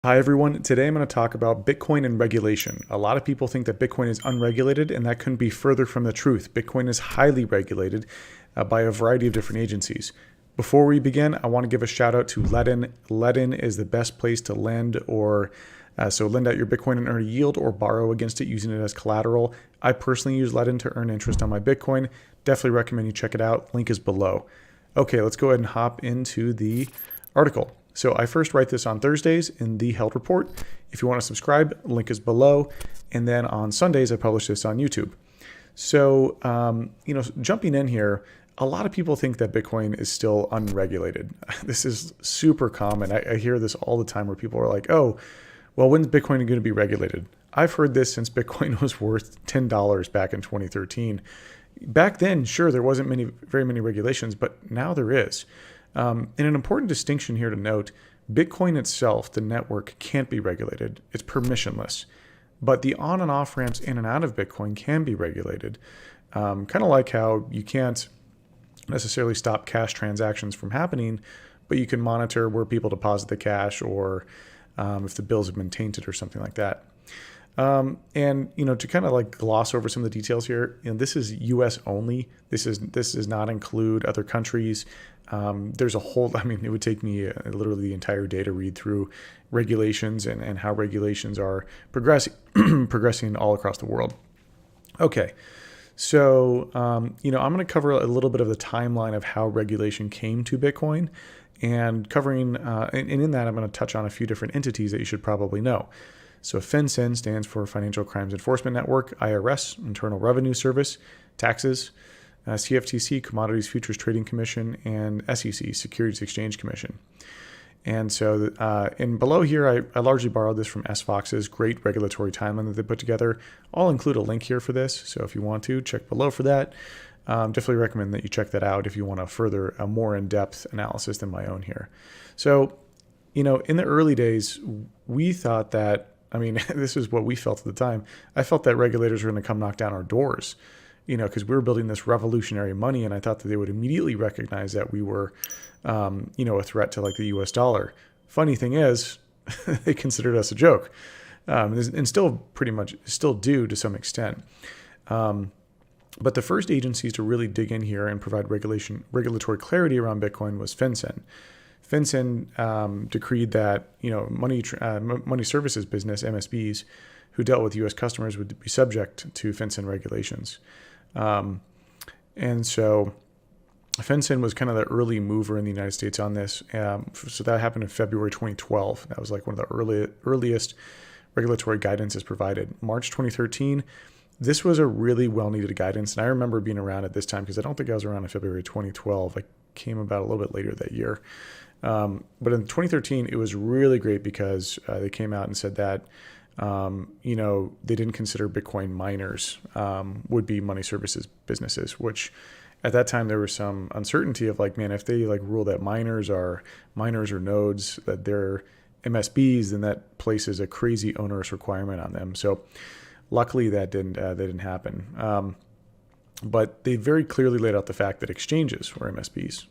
Hi everyone, today I'm going to talk about Bitcoin and regulation. A lot of people think that Bitcoin is unregulated, and that couldn't be further from the truth. Bitcoin is highly regulated by a variety of different agencies. Before we begin, I want to give a shout out to Ledn. Ledn is the best place to lend so lend out your Bitcoin and earn a yield or borrow against it using it as collateral. I personally use Ledn to earn interest on my Bitcoin. Definitely recommend you check it out. Link is below. Okay, let's go ahead and hop into the article. So I first write this on Thursdays in the Held Report. If you want to subscribe, link is below. And then on Sundays, I publish this on YouTube. So, jumping in here, a lot of people think that Bitcoin is still unregulated. This is super common. I hear this all the time where people are like, oh, well, when's Bitcoin going to be regulated? I've heard this since Bitcoin was worth $10 back in 2013. Back then, sure, there wasn't very many regulations, but now there is. And an important distinction here to note, Bitcoin itself, the network, can't be regulated. It's permissionless. But the on and off ramps in and out of Bitcoin can be regulated. Kind of like how you can't necessarily stop cash transactions from happening, but you can monitor where people deposit the cash or if the bills have been tainted or something like that. To kind of like gloss over some of the details here, this is U.S. only. This does not include other countries. There's a whole, it would take me literally the entire day to read through regulations and how regulations are progressing all across the world. Okay. So, I'm going to cover a little bit of the timeline of how regulation came to Bitcoin and covering, and in that, I'm going to touch on a few different entities that you should probably know. So FinCEN stands for Financial Crimes Enforcement Network, IRS, Internal Revenue Service, taxes, CFTC, Commodities Futures Trading Commission, and SEC, Securities Exchange Commission. And so below here, I largely borrowed this from SFOX's great regulatory timeline that they put together. I'll include a link here for this, so if you want to, check below for that. Definitely recommend that you check that out if you want a more in-depth analysis than my own here. So, in the early days, we thought that, this is what we felt at the time. I felt that regulators were going to come knock down our doors, because we were building this revolutionary money, and I thought that they would immediately recognize that we were, a threat to like the U.S. dollar. Funny thing is, they considered us a joke, and still pretty much still do to some extent. But the first agencies to really dig in here and provide regulatory clarity around Bitcoin was FinCEN. FinCEN decreed that money services business MSBs who dealt with U.S. customers would be subject to FinCEN regulations, and so FinCEN was kind of the early mover in the United States on this. So that happened in February 2012. That was like one of the earliest regulatory guidances provided. March 2013. This was a really well-needed guidance, and I remember being around at this time because I don't think I was around in February 2012. I came about a little bit later that year. But in 2013, it was really great because they came out and said that, they didn't consider Bitcoin miners would be money services businesses, which at that time there was some uncertainty of like, man, if they like rule that miners are nodes, that they're MSBs, then that places a crazy onerous requirement on them. So luckily that didn't happen. But they very clearly laid out the fact that exchanges were MSBs.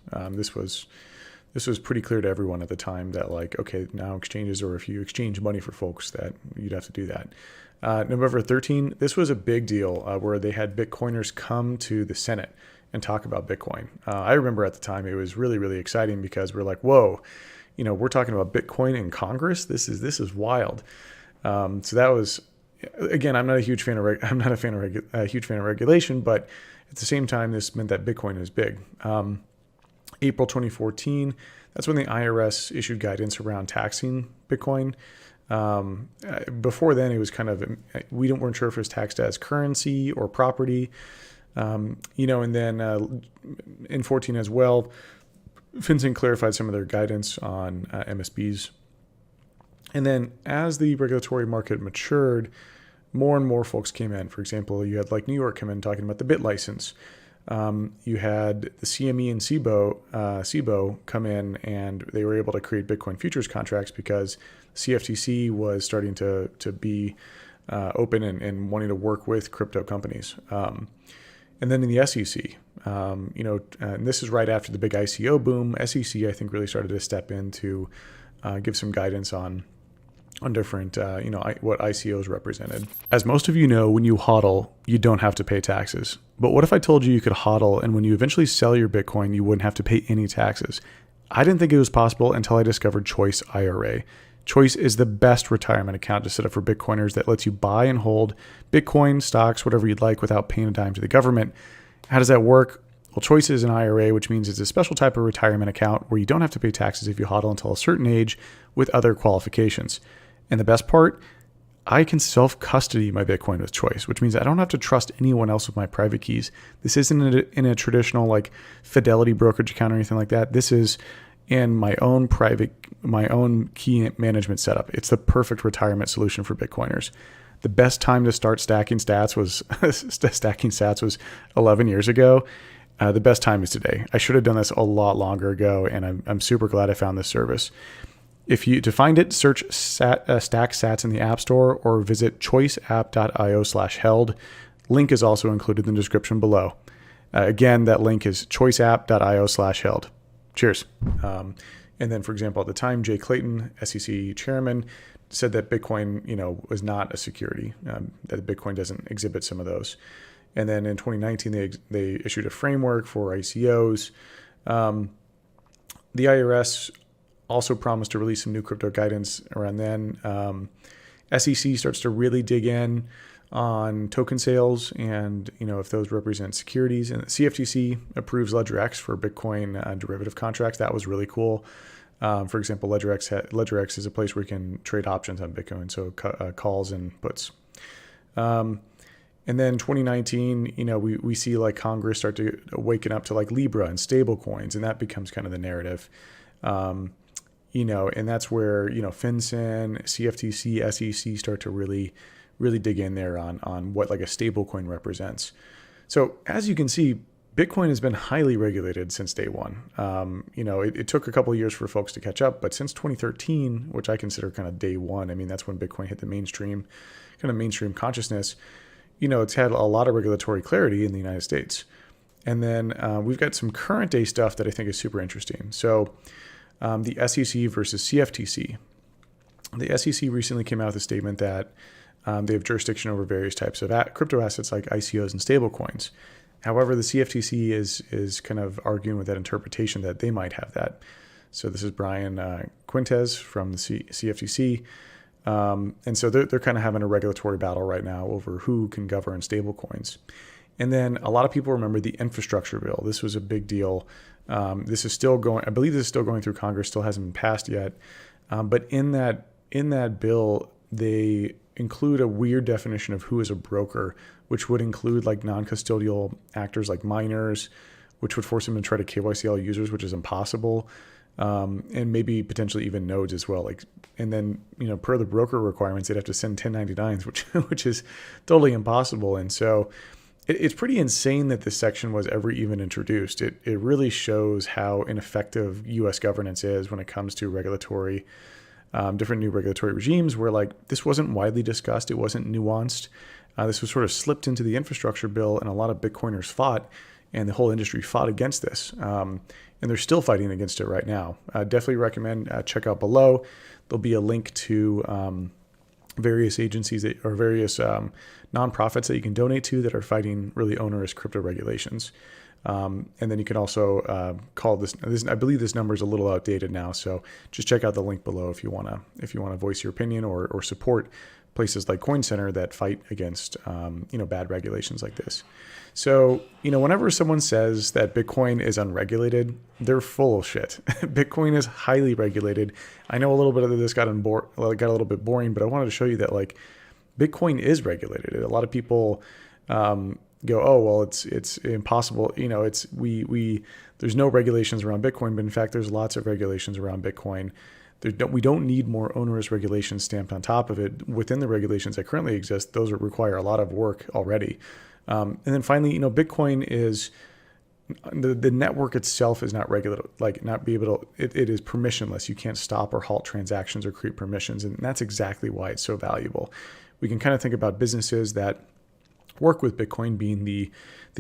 This was pretty clear to everyone at the time that like, okay, now exchanges, or if you exchange money for folks, that you'd have to do that. November 13, this was a big deal where they had Bitcoiners come to the Senate and talk about Bitcoin. I remember at the time it was really, really exciting because we're like, whoa, we're talking about Bitcoin in Congress. This is wild. So that was, again, I'm not a huge fan of huge fan of regulation, but at the same time, this meant that Bitcoin is big. April 2014, that's when the IRS issued guidance around taxing Bitcoin. Before then, it was kind of, we weren't sure if it was taxed as currency or property. And then in 14 as well, FinCEN clarified some of their guidance on MSBs. And then as the regulatory market matured, more and more folks came in. For example, you had like New York come in talking about the BIT license. You had the CME and CBOE come in, and they were able to create Bitcoin futures contracts because CFTC was starting to be open and wanting to work with crypto companies. And then in the SEC, and this is right after the big ICO boom. SEC, I think, really started to step in to give some guidance on on different, what ICOs represented. As most of you know, when you hodl, you don't have to pay taxes. But what if I told you could hodl and when you eventually sell your Bitcoin, you wouldn't have to pay any taxes? I didn't think it was possible until I discovered Choice IRA. Choice is the best retirement account to set up for Bitcoiners that lets you buy and hold Bitcoin, stocks, whatever you'd like without paying a dime to the government. How does that work? Well, Choice is an IRA, which means it's a special type of retirement account where you don't have to pay taxes if you hodl until a certain age with other qualifications. And the best part, I can self-custody my Bitcoin with Choice, which means I don't have to trust anyone else with my private keys. This isn't in a traditional like Fidelity brokerage account or anything like that. This is in my own key management setup. It's the perfect retirement solution for Bitcoiners. The best time to start stacking sats was 11 years ago. The best time is today. I should have done this a lot longer ago, and I'm super glad I found this service. To find it, search Stack Sats in the App Store or visit choiceapp.io/held. Link is also included in the description below. Again, that link is choiceapp.io/held. Cheers. And then, for example, at the time, Jay Clayton, SEC chairman, said that Bitcoin, was not a security, that Bitcoin doesn't exhibit some of those. And then in 2019, they issued a framework for ICOs. The IRS also promised to release some new crypto guidance around then. SEC starts to really dig in on token sales and, if those represent securities. And CFTC approves LedgerX for Bitcoin derivative contracts. That was really cool. For example, LedgerX is a place where you can trade options on Bitcoin, so calls and puts. And then 2019, we see like Congress start to waken up to like Libra and stable coins, and that becomes kind of the narrative. And that's where, FinCEN, CFTC, SEC start to really dig in there on what like a stable coin represents. So as you can see, Bitcoin has been highly regulated since day one. It took a couple of years for folks to catch up, but since 2013, which I consider kind of day one, that's when Bitcoin hit the mainstream consciousness, it's had a lot of regulatory clarity in the United States. And then we've got some current day stuff that I think is super interesting. So the SEC versus CFTC. The SEC recently came out with a statement that they have jurisdiction over various types of crypto assets like ICOs and stablecoins. However, the CFTC is kind of arguing with that interpretation that they might have that. So this is Brian Quintes from the CFTC. And so they're kind of having a regulatory battle right now over who can govern stablecoins. And then a lot of people remember the infrastructure bill. This was a big deal. This is still going. I believe this is still going through Congress. Still hasn't been passed yet. But in that bill, they include a weird definition of who is a broker, which would include like non-custodial actors like miners, which would force them to try to KYC all users, which is impossible. And maybe potentially even nodes as well. And then, per the broker requirements, they'd have to send 1099s, which is totally impossible. And so it's pretty insane that this section was ever even introduced. It really shows how ineffective U.S. governance is when it comes to regulatory, different new regulatory regimes where like this wasn't widely discussed. It wasn't nuanced. This was sort of slipped into the infrastructure bill, and a lot of Bitcoiners fought, and the whole industry fought against this. And they're still fighting against it right now. Definitely recommend check out below. There'll be a link to various agencies or various nonprofits that you can donate to that are fighting really onerous crypto regulations. And then you can also call this. I believe this number is a little outdated now, so just check out the link below if you wanna voice your opinion or support places like Coin Center that fight against bad regulations like this. So whenever someone says that Bitcoin is unregulated, they're full of shit. Bitcoin is highly regulated. I know a little bit of this got a little bit boring, but I wanted to show you that like Bitcoin is regulated. A lot of people go, oh well, it's impossible. There's no regulations around Bitcoin, but in fact, there's lots of regulations around Bitcoin. We don't need more onerous regulations stamped on top of it. Within the regulations that currently exist, those require a lot of work already. And then finally, Bitcoin is the network itself is not regulated, it is permissionless. You can't stop or halt transactions or create permissions. And that's exactly why it's so valuable. We can kind of think about businesses that work with Bitcoin being the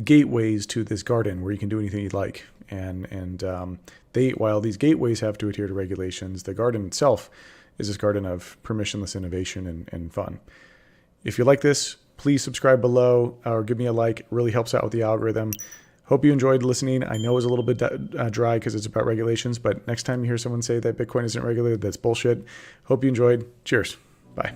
gateways to this garden where you can do anything you'd like. And while these gateways have to adhere to regulations, the garden itself is this garden of permissionless innovation and fun. If you like this, please subscribe below or give me a like. It really helps out with the algorithm. Hope you enjoyed listening. I know it was a little bit dry because it's about regulations, but next time you hear someone say that Bitcoin isn't regulated, that's bullshit. Hope you enjoyed. Cheers. Bye.